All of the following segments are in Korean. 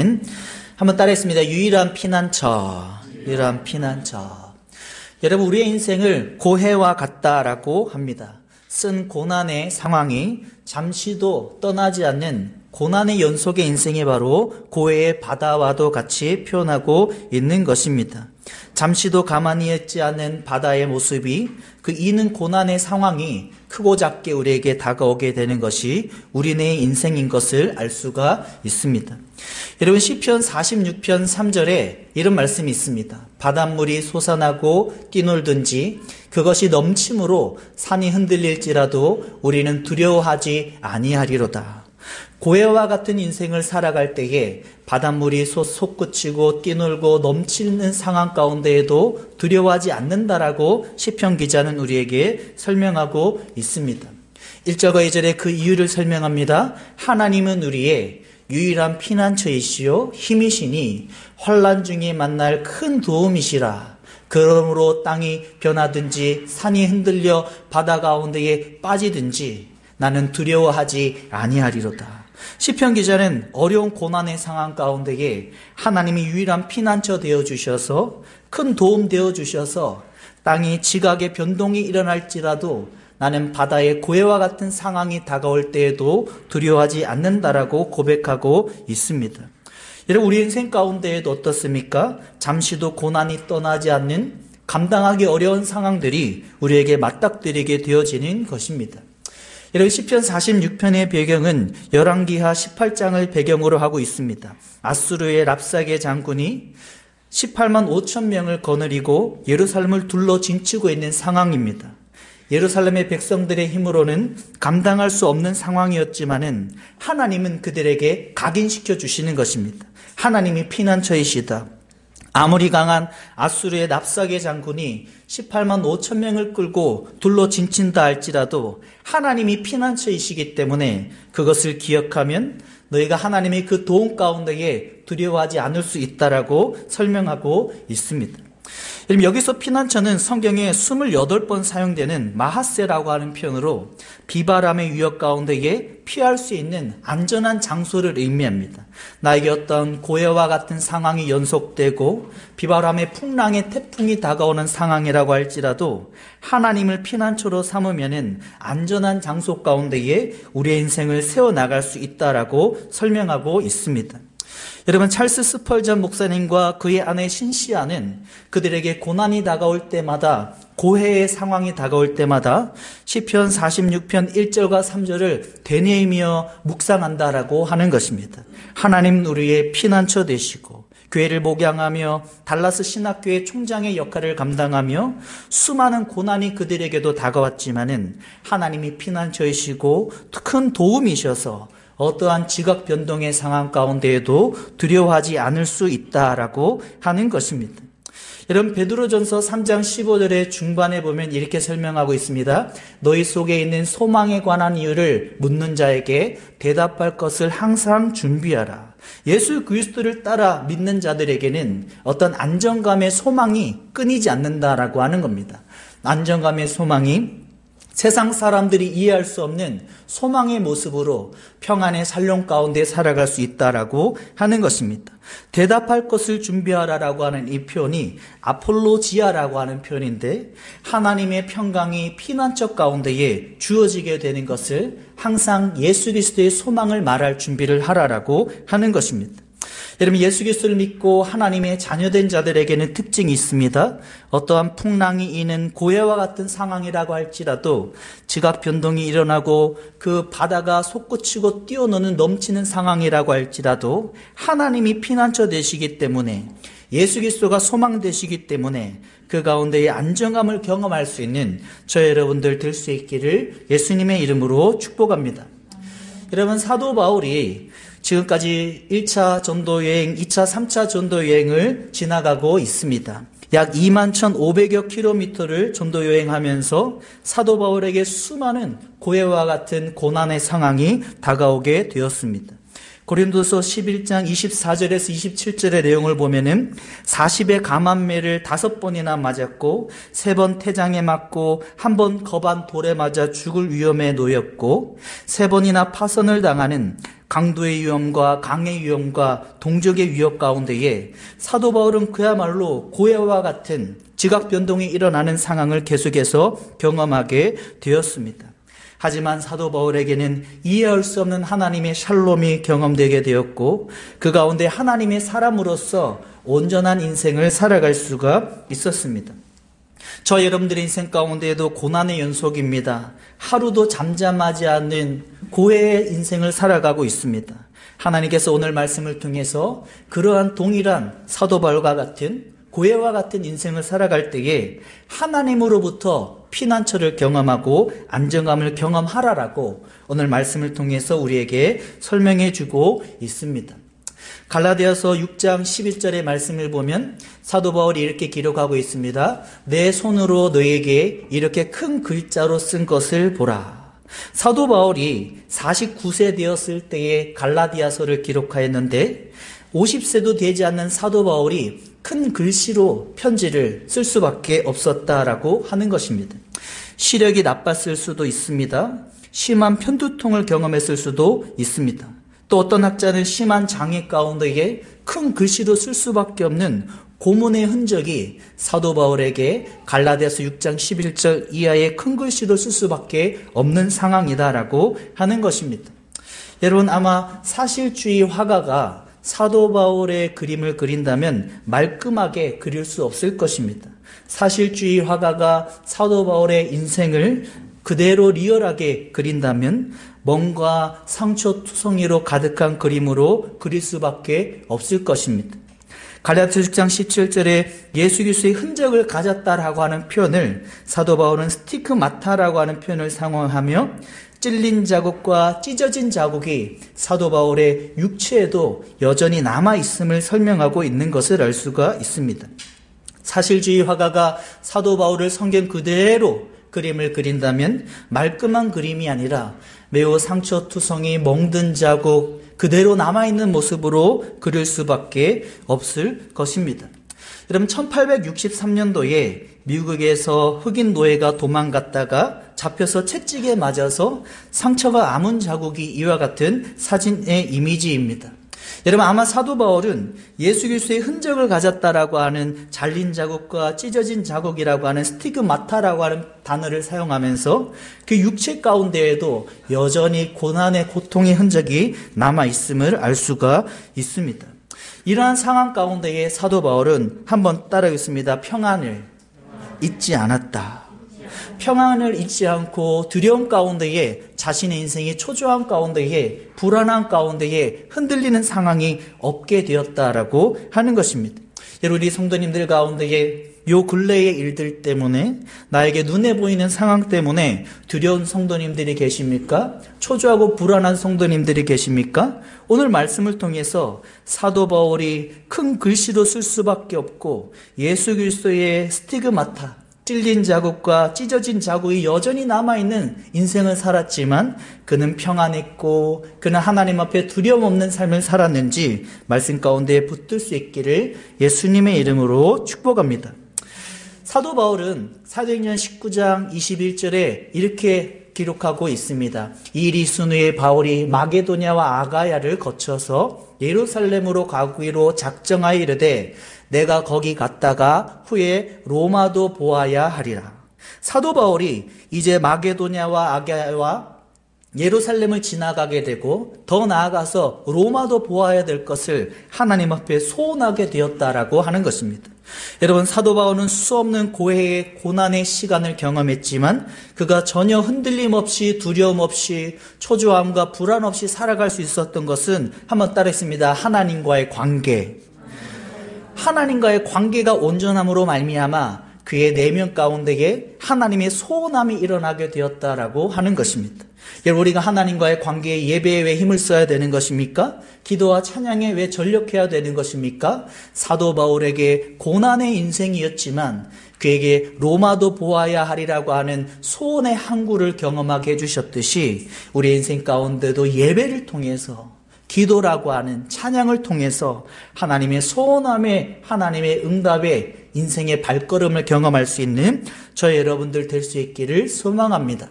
아멘. 한번 따라했습니다. 유일한 피난처. 유일한 피난처. 여러분, 우리의 인생을 고해와 같다라고 합니다. 쓴 고난의 상황이 잠시도 떠나지 않는 고난의 연속의 인생이 바로 고해의 바다와도 같이 표현하고 있는 것입니다. 잠시도 가만히 있지 않는 바다의 모습이 그 이는 고난의 상황이 크고 작게 우리에게 다가오게 되는 것이 우리네 인생인 것을 알 수가 있습니다. 여러분, 시편 46편 3절에 이런 말씀이 있습니다. 바닷물이 솟아나고 뛰놀든지 그것이 넘침으로 산이 흔들릴지라도 우리는 두려워하지 아니하리로다. 고해와 같은 인생을 살아갈 때에 바닷물이 솟구치고 뛰놀고 넘치는 상황 가운데에도 두려워하지 않는다라고 시편 기자는 우리에게 설명하고 있습니다. 1절과 2절에 그 이유를 설명합니다. 하나님은 우리의 유일한 피난처이시요 힘이시니 환난 중에 만날 큰 도움이시라. 그러므로 땅이 변하든지 산이 흔들려 바다 가운데에 빠지든지 나는 두려워하지 아니하리로다. 시편 기자는 어려운 고난의 상황 가운데에 하나님이 유일한 피난처 되어주셔서 큰 도움 되어주셔서 땅이 지각의 변동이 일어날지라도 나는 바다의 고해와 같은 상황이 다가올 때에도 두려워하지 않는다라고 고백하고 있습니다. 여러분, 우리 인생 가운데에도 어떻습니까? 잠시도 고난이 떠나지 않는 감당하기 어려운 상황들이 우리에게 맞닥뜨리게 되어지는 것입니다. 여러분, 시편 46편의 배경은 열왕기하 18장을 배경으로 하고 있습니다. 아수르의 랍사게 장군이 18만 5천 명을 거느리고 예루살렘을 둘러 진치고 있는 상황입니다. 예루살렘의 백성들의 힘으로는 감당할 수 없는 상황이었지만은 하나님은 그들에게 각인시켜 주시는 것입니다. 하나님이 피난처이시다. 아무리 강한 아수르의 랍사게 장군이 18만 5천 명을 끌고 둘러 진친다 할지라도 하나님이 피난처이시기 때문에 그것을 기억하면 너희가 하나님의 그 도움 가운데에 두려워하지 않을 수 있다라고 설명하고 있습니다. 여기서 피난처는 성경에 28번 사용되는 마하세라고 하는 표현으로 비바람의 위협 가운데에 피할 수 있는 안전한 장소를 의미합니다. 나에게 어떤 고해와 같은 상황이 연속되고 비바람의 풍랑의 태풍이 다가오는 상황이라고 할지라도 하나님을 피난처로 삼으면은 안전한 장소 가운데에 우리의 인생을 세워나갈 수 있다라고 설명하고 있습니다. 여러분, 찰스 스펄전 목사님과 그의 아내 신시아는 그들에게 고난이 다가올 때마다, 고해의 상황이 다가올 때마다 시편 46편 1절과 3절을 되뇌이며 묵상한다라고 하는 것입니다. 하나님 우리의 피난처 되시고 교회를 목양하며 달라스 신학교회 총장의 역할을 감당하며 수많은 고난이 그들에게도 다가왔지만은 하나님이 피난처이시고 큰 도움이셔서 어떠한 지각 변동의 상황 가운데에도 두려워하지 않을 수 있다라고 하는 것입니다. 여러분, 베드로전서 3장 15절의 중반에 보면 이렇게 설명하고 있습니다. 너희 속에 있는 소망에 관한 이유를 묻는 자에게 대답할 것을 항상 준비하라. 예수 그리스도를 따라 믿는 자들에게는 어떤 안정감의 소망이 끊이지 않는다라고 하는 겁니다. 안정감의 소망이 세상 사람들이 이해할 수 없는 소망의 모습으로 평안의 살롱 가운데 살아갈 수 있다라고 하는 것입니다. 대답할 것을 준비하라라고 하는 이 표현이 아폴로지아라고 하는 표현인데 하나님의 평강이 피난처 가운데에 주어지게 되는 것을 항상 예수 그리스도의 소망을 말할 준비를 하라라고 하는 것입니다. 여러분, 예수 그리스도를 믿고 하나님의 자녀된 자들에게는 특징이 있습니다. 어떠한 풍랑이 이는 고해와 같은 상황이라고 할지라도 지각 변동이 일어나고 그 바다가 솟구치고 뛰어노는 넘치는 상황이라고 할지라도 하나님이 피난처 되시기 때문에 예수 그리스도가 소망 되시기 때문에 그 가운데의 안정감을 경험할 수 있는 저 여러분들 될 수 있기를 예수님의 이름으로 축복합니다. 여러분, 사도 바울이 지금까지 1차 전도여행, 2차, 3차 전도여행을 지나가고 있습니다. 약 21,500여 킬로미터를 전도여행하면서 사도 바울에게 수많은 고해와 같은 고난의 상황이 다가오게 되었습니다. 고린도서 11장 24절에서 27절의 내용을 보면은 40의 감암매를 5번이나 맞았고 3번 태장에 맞고 1번 거반 돌에 맞아 죽을 위험에 놓였고 3번이나 파선을 당하는 강도의 위험과 강의 위험과 동족의 위협 가운데에 사도 바울은 그야말로 고해와 같은 지각 변동이 일어나는 상황을 계속해서 경험하게 되었습니다. 하지만 사도 바울에게는 이해할 수 없는 하나님의 샬롬이 경험되게 되었고 그 가운데 하나님의 사람으로서 온전한 인생을 살아갈 수가 있었습니다. 저 여러분들의 인생 가운데에도 고난의 연속입니다. 하루도 잠잠하지 않는 고해의 인생을 살아가고 있습니다. 하나님께서 오늘 말씀을 통해서 그러한 동일한 사도 바울과 같은 고해와 같은 인생을 살아갈 때에 하나님으로부터 피난처를 경험하고 안정감을 경험하라라고 오늘 말씀을 통해서 우리에게 설명해 주고 있습니다. 갈라디아서 6장 11절의 말씀을 보면 사도 바울이 이렇게 기록하고 있습니다. 내 손으로 너에게 이렇게 큰 글자로 쓴 것을 보라. 사도 바울이 49세 되었을 때에 갈라디아서를 기록하였는데 50세도 되지 않는 사도 바울이 큰 글씨로 편지를 쓸 수밖에 없었다라고 하는 것입니다. 시력이 나빴을 수도 있습니다. 심한 편두통을 경험했을 수도 있습니다. 또 어떤 학자는 심한 장애 가운데에 큰 글씨로 쓸 수밖에 없는 고문의 흔적이 사도 바울에게 갈라디아서 6장 11절 이하의 큰 글씨로 쓸 수밖에 없는 상황이다라고 하는 것입니다. 여러분 아마 사실주의 화가가 사도 바울의 그림을 그린다면 말끔하게 그릴 수 없을 것입니다. 사실주의 화가가 사도 바울의 인생을 그대로 리얼하게 그린다면 뭔가 상처투성이로 가득한 그림으로 그릴 수밖에 없을 것입니다. 갈라디아서 6장 17절에 예수 그리스도의 흔적을 가졌다라고 하는 표현을 사도 바울은 스티그마타라고 하는 표현을 사용하며 찔린 자국과 찢어진 자국이 사도 바울의 육체에도 여전히 남아있음을 설명하고 있는 것을 알 수가 있습니다. 사실주의 화가가 사도 바울을 성경 그대로 그림을 그린다면 말끔한 그림이 아니라 매우 상처투성이 멍든 자국 그대로 남아있는 모습으로 그릴 수밖에 없을 것입니다. 여러분 1863년도에 미국에서 흑인 노예가 도망갔다가 잡혀서 채찍에 맞아서 상처가 아문 자국이 이와 같은 사진의 이미지입니다. 여러분 아마 사도 바울은 예수 그리스도의 흔적을 가졌다라고 하는 잘린 자국과 찢어진 자국이라고 하는 스티그마타라고 하는 단어를 사용하면서 그 육체 가운데에도 여전히 고난의 고통의 흔적이 남아있음을 알 수가 있습니다. 이러한 상황 가운데에 사도 바울은 한번 따라하겠습니다. 평안을 잊지 않았다. 평안을 잊지 않고 두려움 가운데에 자신의 인생이 초조한 가운데에 불안한 가운데에 흔들리는 상황이 없게 되었다라고 하는 것입니다. 여러분 우리 성도님들 가운데에 요 근래의 일들 때문에 나에게 눈에 보이는 상황 때문에 두려운 성도님들이 계십니까? 초조하고 불안한 성도님들이 계십니까? 오늘 말씀을 통해서 사도 바울이 큰 글씨로 쓸 수밖에 없고 예수 그리스도의 스티그마타 찔린 자국과 찢어진 자국이 여전히 남아있는 인생을 살았지만 그는 평안했고 그는 하나님 앞에 두려움 없는 삶을 살았는지 말씀 가운데 붙들 수 있기를 예수님의 이름으로 축복합니다. 사도 바울은 사도행전 19장 21절에 이렇게 기록하고 있습니다. 이 일이 있은 후에 바울이 마게도냐와 아가야를 거쳐서 예루살렘으로 가기로 작정하여 이르되 내가 거기 갔다가 후에 로마도 보아야 하리라. 사도 바울이 이제 마게도냐와 아가야와 예루살렘을 지나가게 되고 더 나아가서 로마도 보아야 될 것을 하나님 앞에 소원하게 되었다라고 하는 것입니다. 여러분 사도 바울은 수없는 고해의 고난의 시간을 경험했지만 그가 전혀 흔들림 없이 두려움 없이 초조함과 불안 없이 살아갈 수 있었던 것은 한번 따라했습니다. 하나님과의 관계. 하나님과의 관계가 온전함으로 말미암아 그의 내면 가운데에 하나님의 소원함이 일어나게 되었다라고 하는 것입니다. 여러분 우리가 하나님과의 관계에 예배에 왜 힘을 써야 되는 것입니까? 기도와 찬양에 왜 전력해야 되는 것입니까? 사도 바울에게 고난의 인생이었지만 그에게 로마도 보아야 하리라고 하는 소원의 항구를 경험하게 해주셨듯이 우리 인생 가운데도 예배를 통해서 기도라고 하는 찬양을 통해서 하나님의 소원함에 하나님의 응답에 인생의 발걸음을 경험할 수 있는 저 여러분들 될 수 있기를 소망합니다.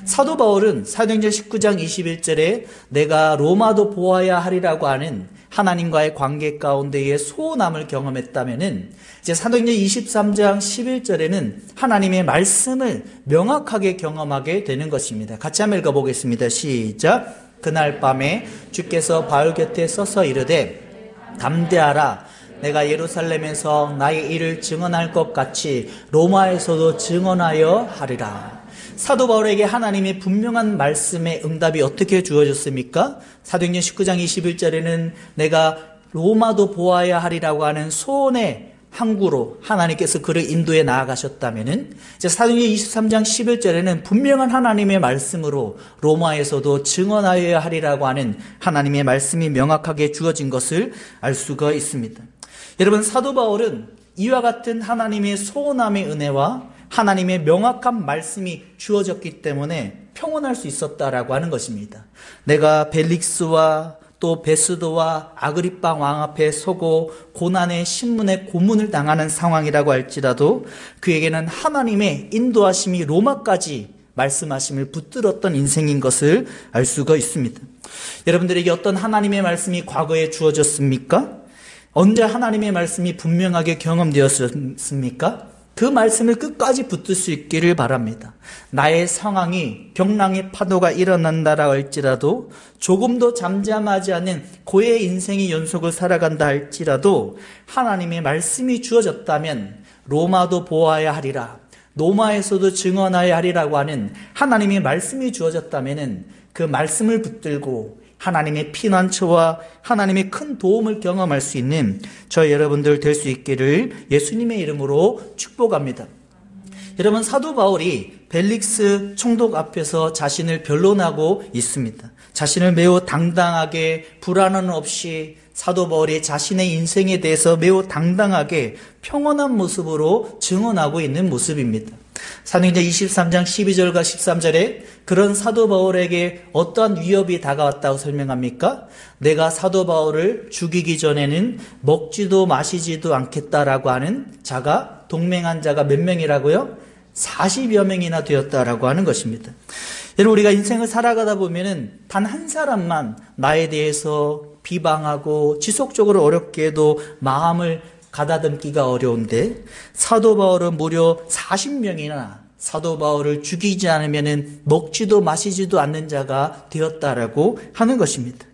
사도 바울은 사도행전 19장 21절에 내가 로마도 보아야 하리라고 하는 하나님과의 관계 가운데의 소원함을 경험했다면은 이제 사도행전 23장 11절에는 하나님의 말씀을 명확하게 경험하게 되는 것입니다. 같이 한번 읽어보겠습니다. 시작. 그날 밤에 주께서 바울 곁에 서서 이르되 담대하라. 내가 예루살렘에서 나의 일을 증언할 것 같이 로마에서도 증언하여 하리라. 사도 바울에게 하나님의 분명한 말씀의 응답이 어떻게 주어졌습니까? 사도행전 19장 21절에는 내가 로마도 보아야 하리라고 하는 소원의 항구로 하나님께서 그를 인도해 나아가셨다면은 이제 사도행전 23장 11절에는 분명한 하나님의 말씀으로 로마에서도 증언하여야 하리라고 하는 하나님의 말씀이 명확하게 주어진 것을 알 수가 있습니다. 여러분, 사도 바울은 이와 같은 하나님의 소원함의 은혜와 하나님의 명확한 말씀이 주어졌기 때문에 평온할 수 있었다라고 하는 것입니다. 내가 벨릭스와 또 베스도와 아그리빠 왕 앞에 서고 고난의 신문에 고문을 당하는 상황이라고 할지라도 그에게는 하나님의 인도하심이 로마까지 말씀하심을 붙들었던 인생인 것을 알 수가 있습니다. 여러분들에게 어떤 하나님의 말씀이 과거에 주어졌습니까? 언제 하나님의 말씀이 분명하게 경험되었습니까? 그 말씀을 끝까지 붙들 수 있기를 바랍니다. 나의 상황이 경랑의 파도가 일어난다라 할지라도 조금도 잠잠하지 않는 고의 인생의 연속을 살아간다 할지라도 하나님의 말씀이 주어졌다면 로마도 보아야 하리라, 로마에서도 증언하여야 하리라고 하는 하나님의 말씀이 주어졌다면 그 말씀을 붙들고 하나님의 피난처와 하나님의 큰 도움을 경험할 수 있는 저 여러분들 될 수 있기를 예수님의 이름으로 축복합니다. 여러분, 사도 바울이 벨릭스 총독 앞에서 자신을 변론하고 있습니다. 자신을 매우 당당하게 불안함 없이 사도 바울이 자신의 인생에 대해서 매우 당당하게 평온한 모습으로 증언하고 있는 모습입니다. 사도행전 23장 12절과 13절에 그런 사도 바울에게 어떠한 위협이 다가왔다고 설명합니까? 내가 사도 바울을 죽이기 전에는 먹지도 마시지도 않겠다라고 하는 자가, 동맹한 자가 몇 명이라고요? 40여 명이나 되었다라고 하는 것입니다. 여러분, 우리가 인생을 살아가다 보면은 단 한 사람만 나에 대해서 비방하고 지속적으로 어렵게도 마음을 가다듬기가 어려운데 사도 바울은 무려 40명이나 사도 바울을 죽이지 않으면 먹지도 마시지도 않는 자가 되었다라고 하는 것입니다.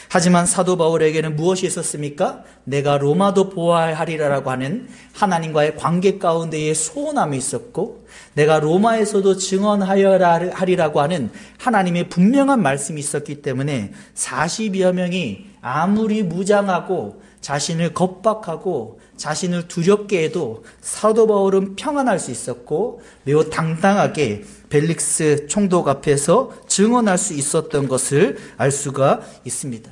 하지만 사도 바울에게는 무엇이 있었습니까? 내가 로마도 보아야 하리라고 하는 하나님과의 관계 가운데에 소원함이 있었고 내가 로마에서도 증언하여야 하리라고 하는 하나님의 분명한 말씀이 있었기 때문에 40여 명이 아무리 무장하고 자신을 겁박하고 자신을 두렵게 해도 사도 바울은 평안할 수 있었고 매우 당당하게 벨릭스 총독 앞에서 증언할 수 있었던 것을 알 수가 있습니다.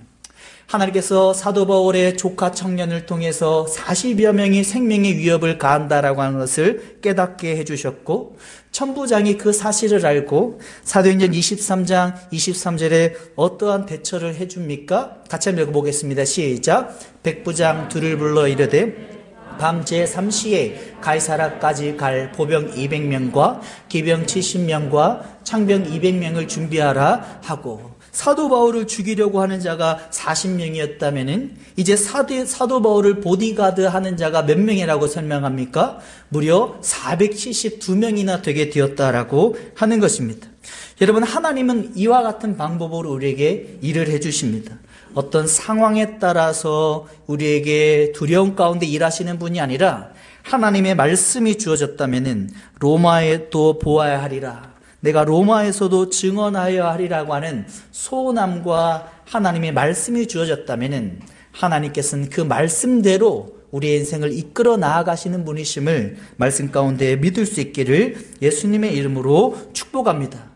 하나님께서 사도 바울의 조카 청년을 통해서 40여 명이 생명의 위협을 가한다라고 하는 것을 깨닫게 해주셨고 천부장이 그 사실을 알고 사도행전 23장 23절에 어떠한 대처를 해줍니까? 같이 한번 읽어보겠습니다. 시작. 백부장 둘을 불러 이르되 밤 제3시에 가이사라까지 갈 보병 200명과 기병 70명과 창병 200명을 준비하라 하고 사도 바울을 죽이려고 하는 자가 40명이었다면은 이제 사도 바울을 보디가드 하는 자가 몇 명이라고 설명합니까? 무려 472명이나 되게 되었다라고 하는 것입니다. 여러분, 하나님은 이와 같은 방법으로 우리에게 일을 해주십니다. 어떤 상황에 따라서 우리에게 두려움 가운데 일하시는 분이 아니라 하나님의 말씀이 주어졌다면은 로마에도 보아야 하리라, 내가 로마에서도 증언하여야 하리라고 하는 소원함과 하나님의 말씀이 주어졌다면은 하나님께서는 그 말씀대로 우리의 인생을 이끌어 나아가시는 분이심을 말씀 가운데 믿을 수 있기를 예수님의 이름으로 축복합니다.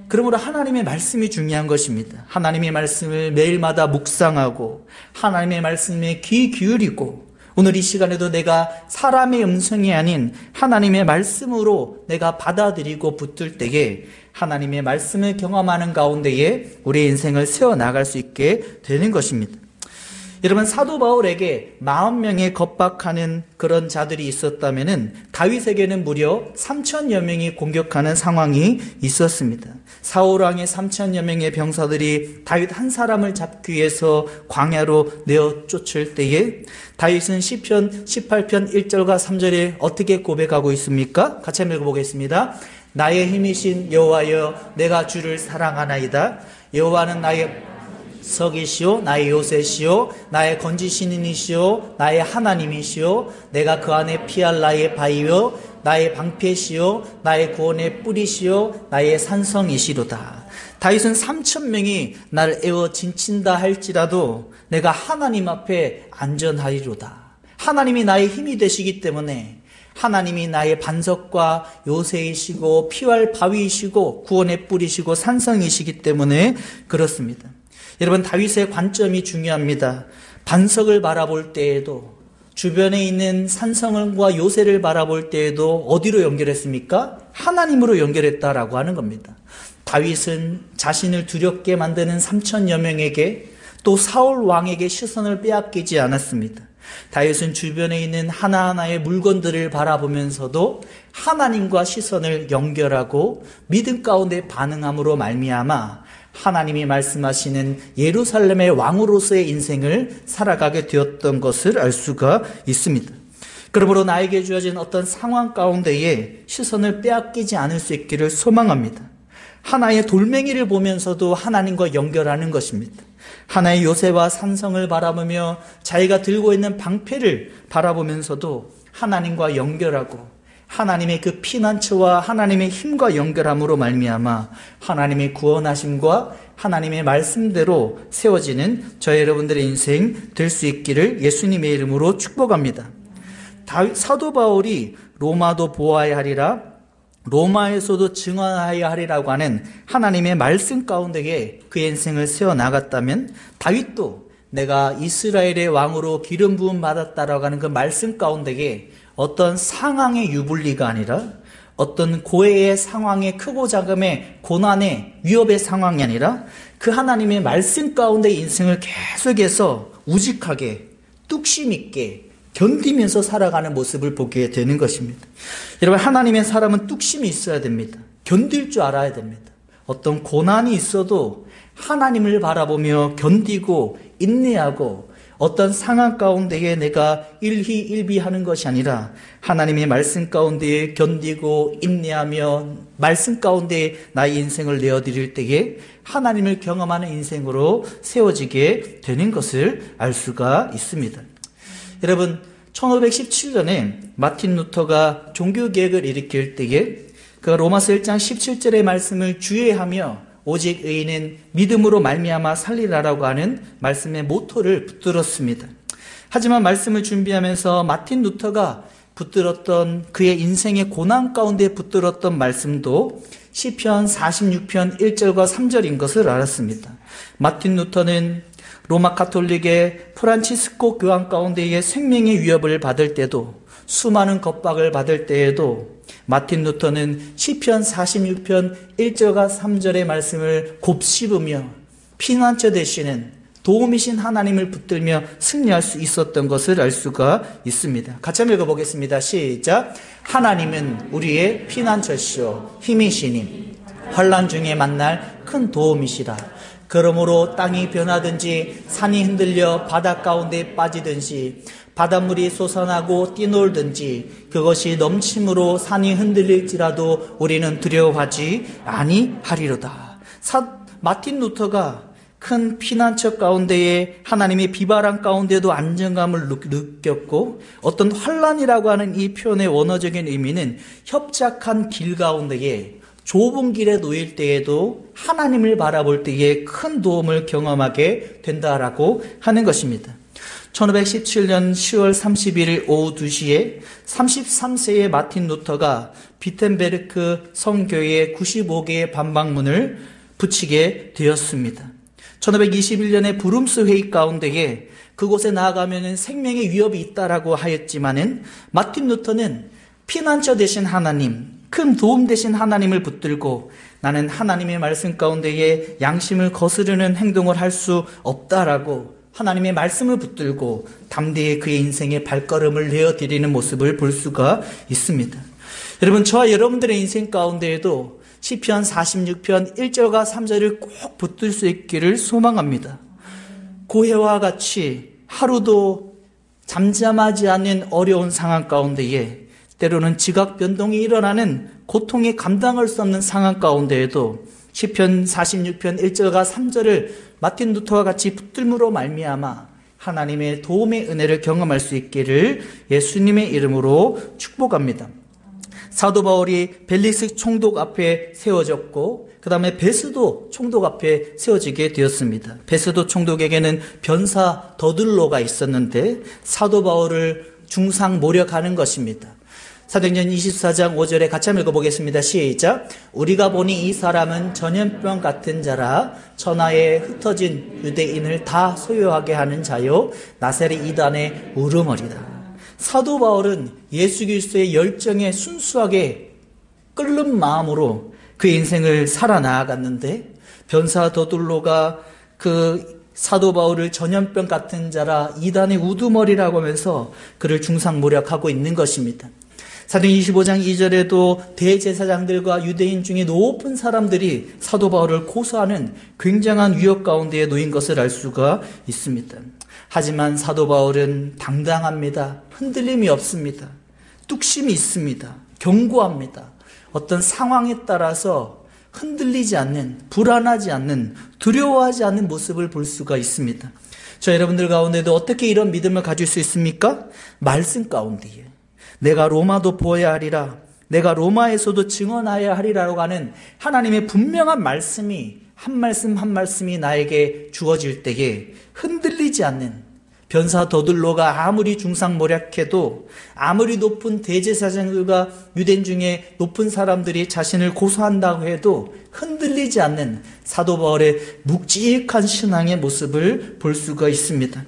그러므로 하나님의 말씀이 중요한 것입니다. 하나님의 말씀을 매일마다 묵상하고 하나님의 말씀에 귀 기울이고 오늘 이 시간에도 내가 사람의 음성이 아닌 하나님의 말씀으로 내가 받아들이고 붙들 때에 하나님의 말씀을 경험하는 가운데에 우리의 인생을 세워나갈 수 있게 되는 것입니다. 여러분, 사도 바울에게 40명의 겁박하는 그런 자들이 있었다면 다윗에게는 무려 3천여 명이 공격하는 상황이 있었습니다. 사울왕의 3천여 명의 병사들이 다윗 한 사람을 잡기 위해서 광야로 내어 쫓을 때에 다윗은 시편 18편 1절과 3절에 어떻게 고백하고 있습니까? 같이 한번 읽어보겠습니다. 나의 힘이신 여호와여, 내가 주를 사랑하나이다. 여호와는 나의 석이시오, 나의 요새시오, 나의 건지시는이시오, 나의 하나님이시오, 내가 그 안에 피할 나의 바위요, 나의 방패시오, 나의 구원의 뿌리시오, 나의 산성이시로다. 다윗은 3,000명이 나를 에워 진친다 할지라도 내가 하나님 앞에 안전하리로다. 하나님이 나의 힘이 되시기 때문에, 하나님이 나의 반석과 요새이시고 피할 바위이시고 구원의 뿌리시고 산성이시기 때문에 그렇습니다. 여러분, 다윗의 관점이 중요합니다. 반석을 바라볼 때에도, 주변에 있는 산성과 요새를 바라볼 때에도 어디로 연결했습니까? 하나님으로 연결했다라고 하는 겁니다. 다윗은 자신을 두렵게 만드는 3천여 명에게, 또 사울 왕에게 시선을 빼앗기지 않았습니다. 다윗은 주변에 있는 하나하나의 물건들을 바라보면서도 하나님과 시선을 연결하고 믿음 가운데 반응함으로 말미암아 하나님이 말씀하시는 예루살렘의 왕으로서의 인생을 살아가게 되었던 것을 알 수가 있습니다. 그러므로 나에게 주어진 어떤 상황 가운데에 시선을 빼앗기지 않을 수 있기를 소망합니다. 하나의 돌멩이를 보면서도 하나님과 연결하는 것입니다. 하나의 요새와 산성을 바라보며 자기가 들고 있는 방패를 바라보면서도 하나님과 연결하고 하나님의 그 피난처와 하나님의 힘과 연결함으로 말미암아 하나님의 구원하심과 하나님의 말씀대로 세워지는 저 여러분들의 인생 될 수 있기를 예수님의 이름으로 축복합니다. 사도 바울이 로마도 보아야 하리라, 로마에서도 증언하여야 하리라고 하는 하나님의 말씀 가운데에 그의 인생을 세워나갔다면, 다윗도 내가 이스라엘의 왕으로 기름 부음 받았다라고 하는 그 말씀 가운데에 어떤 상황의 유불리가 아니라, 어떤 고해의 상황의 크고 작음의 고난의 위협의 상황이 아니라 그 하나님의 말씀 가운데 인생을 계속해서 우직하게 뚝심 있게 견디면서 살아가는 모습을 보게 되는 것입니다. 여러분, 하나님의 사람은 뚝심이 있어야 됩니다. 견딜 줄 알아야 됩니다. 어떤 고난이 있어도 하나님을 바라보며 견디고 인내하고 어떤 상황 가운데에 내가 일희일비하는 것이 아니라 하나님의 말씀 가운데에 견디고 인내하며 말씀 가운데에 나의 인생을 내어드릴 때에 하나님을 경험하는 인생으로 세워지게 되는 것을 알 수가 있습니다. 여러분, 1517년에 마틴 루터가 종교개혁을 일으킬 때에 그 로마서 1장 17절의 말씀을 주의하며 오직 의인은 믿음으로 말미암아 살리라라고 하는 말씀의 모토를 붙들었습니다. 하지만 말씀을 준비하면서 마틴 루터가 붙들었던 그의 인생의 고난 가운데 붙들었던 말씀도 시편 46편 1절과 3절인 것을 알았습니다. 마틴 루터는 로마 가톨릭의 프란치스코 교황 가운데의 생명의 위협을 받을 때도, 수많은 겁박을 받을 때에도 마틴 루터는 시편 46편 1절과 3절의 말씀을 곱씹으며 피난처 되시는 도움이신 하나님을 붙들며 승리할 수 있었던 것을 알 수가 있습니다. 같이 한번 읽어보겠습니다. 시작. 하나님은 우리의 피난처시오 힘이시니 환난 중에 만날 큰 도움이시라. 그러므로 땅이 변하든지 산이 흔들려 바다 가운데 빠지든지 바닷물이 솟아나고 뛰놀든지 그것이 넘침으로 산이 흔들릴지라도 우리는 두려워하지 아니하리로다. 마틴 루터가 큰 피난처 가운데에 하나님의 비바람 가운데도 안정감을 느꼈고, 어떤 환난이라고 하는 이 표현의 원어적인 의미는 협착한 길 가운데에 좁은 길에 놓일 때에도 하나님을 바라볼 때에 큰 도움을 경험하게 된다라고 하는 것입니다. 1517년 10월 31일 오후 2시에 33세의 마틴 루터가 비텐베르크 성교회에 95개의 반박문을 붙이게 되었습니다. 1521년에 브룸스 회의 가운데에 그곳에 나아가면 생명의 위협이 있다라고 하였지만은 마틴 루터는 피난처 되신 하나님, 큰 도움 되신 하나님을 붙들고 나는 하나님의 말씀 가운데에 양심을 거스르는 행동을 할 수 없다라고 하나님의 말씀을 붙들고 담대히 그의 인생의 발걸음을 내어드리는 모습을 볼 수가 있습니다. 여러분, 저와 여러분들의 인생 가운데에도 시편 46편 1절과 3절을 꼭 붙들 수 있기를 소망합니다. 고해와 같이 하루도 잠잠하지 않는 어려운 상황 가운데에 때로는 지각 변동이 일어나는 고통이 감당할 수 없는 상황 가운데에도 시편 46편 1절과 3절을 마틴 루터와 같이 붙들므로 말미암아 하나님의 도움의 은혜를 경험할 수 있기를 예수님의 이름으로 축복합니다. 사도 바울이 벨리스 총독 앞에 세워졌고 그 다음에 베스도 총독 앞에 세워지게 되었습니다. 베스도 총독에게는 변사 더들로가 있었는데 사도 바울을 중상 모략하는 것입니다. 사도행전 24장 5절에 같이 한번 읽어보겠습니다. 시작. 우리가 보니 이 사람은 전염병 같은 자라 천하에 흩어진 유대인을 다 소유하게 하는 자요 나세리 이단의 우르머리다. 사도 바울은 예수 그리스도의 열정에 순수하게 끓는 마음으로 그의 인생을 살아나아갔는데 변사 더둘로가 그 사도 바울을 전염병 같은 자라 이단의 우두머리라고 하면서 그를 중상모략하고 있는 것입니다. 사도행전 25장 2절에도 대제사장들과 유대인 중에 높은 사람들이 사도 바울을 고소하는 굉장한 위협 가운데에 놓인 것을 알 수가 있습니다. 하지만 사도 바울은 당당합니다. 흔들림이 없습니다. 뚝심이 있습니다. 견고합니다. 어떤 상황에 따라서 흔들리지 않는, 불안하지 않는, 두려워하지 않는 모습을 볼 수가 있습니다. 저 여러분들 가운데도 어떻게 이런 믿음을 가질 수 있습니까? 말씀 가운데에 내가 로마도 보아야 하리라, 내가 로마에서도 증언하여야 하리라고 하는 하나님의 분명한 말씀이 한 말씀 한 말씀이 나에게 주어질 때에 흔들리지 않는, 변사 더들로가 아무리 중상모략해도 아무리 높은 대제사장들과 유대인 중에 높은 사람들이 자신을 고소한다고 해도 흔들리지 않는 사도 바울의 묵직한 신앙의 모습을 볼 수가 있습니다.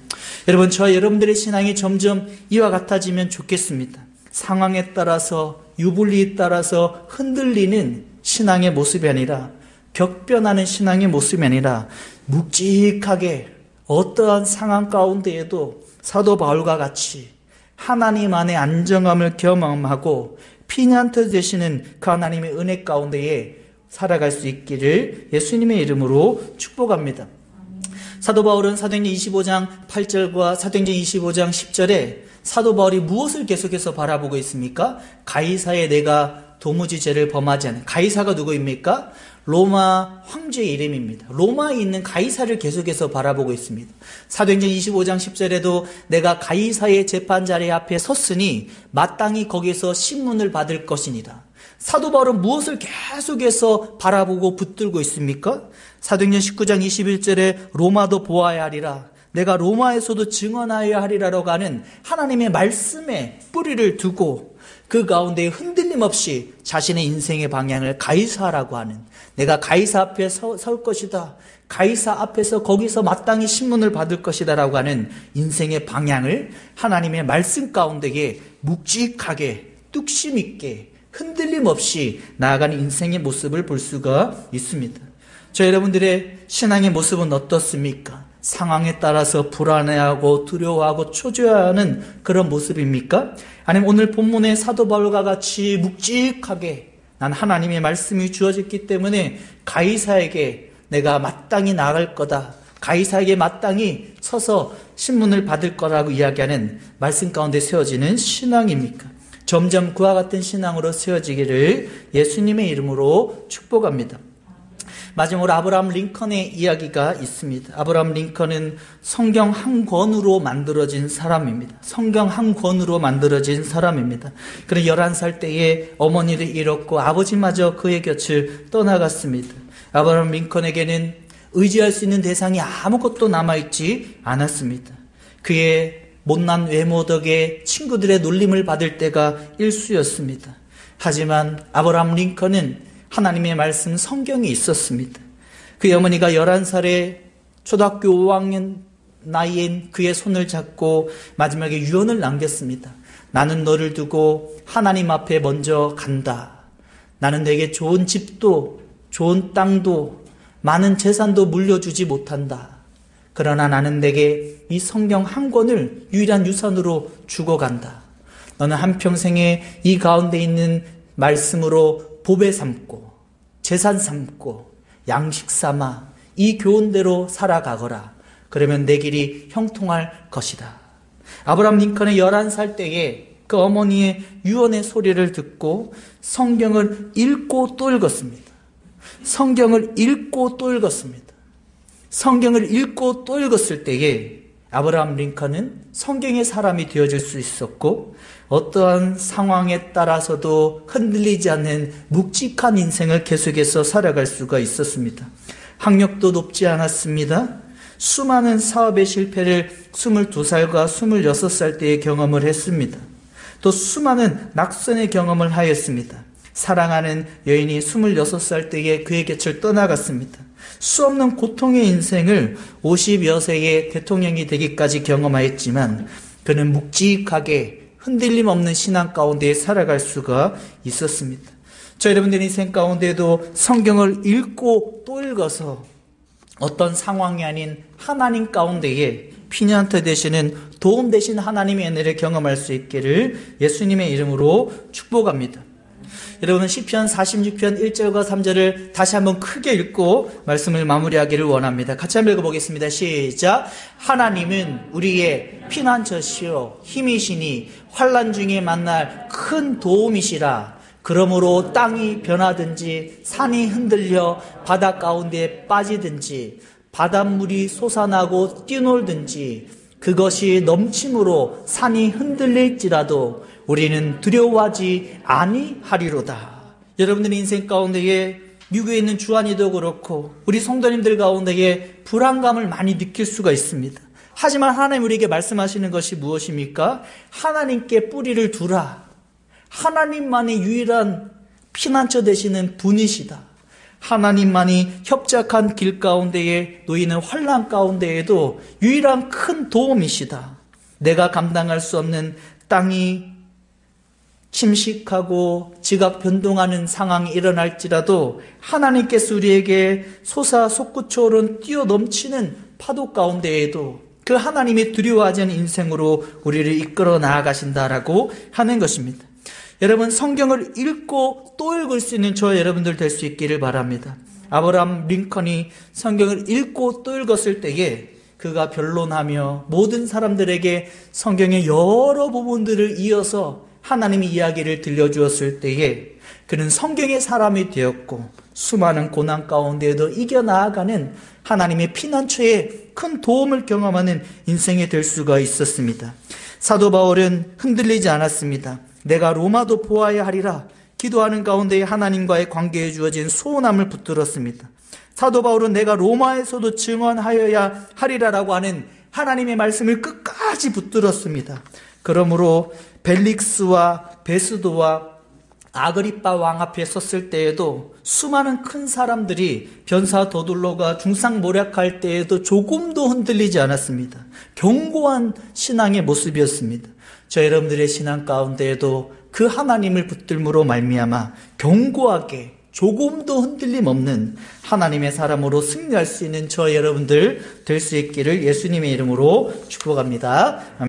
여러분, 저와 여러분들의 신앙이 점점 이와 같아지면 좋겠습니다. 상황에 따라서, 유불리에 따라서 흔들리는 신앙의 모습이 아니라, 격변하는 신앙의 모습이 아니라 묵직하게 어떠한 상황 가운데에도 사도 바울과 같이 하나님 안의 안정함을 경험하고 피난처 되시는 그 하나님의 은혜 가운데에 살아갈 수 있기를 예수님의 이름으로 축복합니다. 사도 바울은 사도행전 25장 8절과 사도행전 25장 10절에 사도 바울이 무엇을 계속해서 바라보고 있습니까? 가이사에 내가 도무지 죄를 범하지 않은, 가이사가 누구입니까? 로마 황제의 이름입니다. 로마에 있는 가이사를 계속해서 바라보고 있습니다. 사도행전 25장 10절에도 내가 가이사의 재판자리 앞에 섰으니 마땅히 거기서 신문을 받을 것이니라. 사도 바울은 무엇을 계속해서 바라보고 붙들고 있습니까? 사도행전 19장 21절에 로마도 보아야 하리라, 내가 로마에서도 증언하여야 하리라라고 하는 하나님의 말씀에 뿌리를 두고 그 가운데 흔들림 없이 자신의 인생의 방향을 가이사라고 하는, 내가 가이사 앞에 설 것이다, 가이사 앞에서 거기서 마땅히 신문을 받을 것이다 라고 하는 인생의 방향을 하나님의 말씀 가운데에 묵직하게 뚝심 있게 흔들림 없이 나아가는 인생의 모습을 볼 수가 있습니다. 저 여러분들의 신앙의 모습은 어떻습니까? 상황에 따라서 불안해하고 두려워하고 초조해하는 그런 모습입니까? 아니면 오늘 본문의 사도 바울과 같이 묵직하게 난 하나님의 말씀이 주어졌기 때문에 가이사에게 내가 마땅히 나아갈 거다, 가이사에게 마땅히 서서 신문을 받을 거라고 이야기하는 말씀 가운데 세워지는 신앙입니까? 점점 그와 같은 신앙으로 세워지기를 예수님의 이름으로 축복합니다. 마지막으로 아브라함 링컨의 이야기가 있습니다. 아브라함 링컨은 성경 한 권으로 만들어진 사람입니다. 성경 한 권으로 만들어진 사람입니다. 그는 11살 때에 어머니를 잃었고 아버지마저 그의 곁을 떠나갔습니다. 아브라함 링컨에게는 의지할 수 있는 대상이 아무것도 남아있지 않았습니다. 그의 못난 외모 덕에 친구들의 놀림을 받을 때가 일수였습니다. 하지만 아브라함 링컨은 하나님의 말씀 성경이 있었습니다. 그의 어머니가 11살에 초등학교 5학년 나이엔 그의 손을 잡고 마지막에 유언을 남겼습니다. 나는 너를 두고 하나님 앞에 먼저 간다. 나는 내게 좋은 집도 좋은 땅도 많은 재산도 물려주지 못한다. 그러나 나는 내게 이 성경 한 권을 유일한 유산으로 주고 간다. 너는 한평생에 이 가운데 있는 말씀으로 보배 삼고 재산 삼고 양식 삼아 이 교훈대로 살아가거라. 그러면 내 길이 형통할 것이다. 아브라함 링컨의 11살 때에 그 어머니의 유언의 소리를 듣고 성경을 읽고 또 읽었습니다. 성경을 읽고 또 읽었습니다. 성경을 읽고 또 읽었을 때에 아브라함 링컨은 성경의 사람이 되어질 수 있었고 어떠한 상황에 따라서도 흔들리지 않는 묵직한 인생을 계속해서 살아갈 수가 있었습니다. 학력도 높지 않았습니다. 수많은 사업의 실패를 22살과 26살 때에 경험을 했습니다. 또 수많은 낙선의 경험을 하였습니다. 사랑하는 여인이 26살 때에 그의 곁을 떠나갔습니다. 수없는 고통의 인생을 50여 세의 대통령이 되기까지 경험하였지만 그는 묵직하게 흔들림 없는 신앙 가운데 살아갈 수가 있었습니다. 저 여러분들 인생 가운데도 성경을 읽고 또 읽어서 어떤 상황이 아닌 하나님 가운데에 피난처 되시는 도움 되신 하나님의 은혜를 경험할 수 있기를 예수님의 이름으로 축복합니다. 여러분은 시편 46편 1절과 3절을 다시 한번 크게 읽고 말씀을 마무리하기를 원합니다. 같이 한번 읽어보겠습니다. 시작. 하나님은 우리의 피난처시요 힘이시니 환난 중에 만날 큰 도움이시라. 그러므로 땅이 변하든지 산이 흔들려 바다 가운데 빠지든지 바닷물이 솟아나고 뛰놀든지 그것이 넘침으로 산이 흔들릴지라도 우리는 두려워하지 아니하리로다. 여러분들의 인생 가운데에 미국에 있는 주한이도 그렇고 우리 성도님들 가운데에 불안감을 많이 느낄 수가 있습니다. 하지만 하나님 우리에게 말씀하시는 것이 무엇입니까? 하나님께 뿌리를 두라. 하나님만이 유일한 피난처 되시는 분이시다. 하나님만이 협착한 길 가운데에 놓이는 환난 가운데에도 유일한 큰 도움이시다. 내가 감당할 수 없는 땅이 침식하고 지각 변동하는 상황이 일어날지라도 하나님께서 우리에게 솟구쳐오른 뛰어넘치는 파도 가운데에도 그 하나님이 두려워하지 않는 인생으로 우리를 이끌어 나아가신다라고 하는 것입니다. 여러분 성경을 읽고 또 읽을 수 있는 저와 여러분들 될 수 있기를 바랍니다. 아브라함 링컨이 성경을 읽고 또 읽었을 때에 그가 변론하며 모든 사람들에게 성경의 여러 부분들을 이어서 하나님의 이야기를 들려주었을 때에 그는 성경의 사람이 되었고 수많은 고난 가운데에도 이겨나아가는 하나님의 피난처에 큰 도움을 경험하는 인생이 될 수가 있었습니다. 사도 바울은 흔들리지 않았습니다. 내가 로마도 보아야 하리라 기도하는 가운데 하나님과의 관계에 주어진 소원함을 붙들었습니다. 사도 바울은 내가 로마에서도 증언하여야 하리라라고 하는 하나님의 말씀을 끝까지 붙들었습니다. 그러므로 벨릭스와 베스도와 아그리빠 왕 앞에 섰을 때에도 수많은 큰 사람들이 변사 더둘로가 중상모략할 때에도 조금도 흔들리지 않았습니다. 견고한 신앙의 모습이었습니다. 저 여러분들의 신앙 가운데에도 그 하나님을 붙들므로 말미암아 견고하게 조금도 흔들림 없는 하나님의 사람으로 승리할 수 있는 저 여러분들 될 수 있기를 예수님의 이름으로 축복합니다.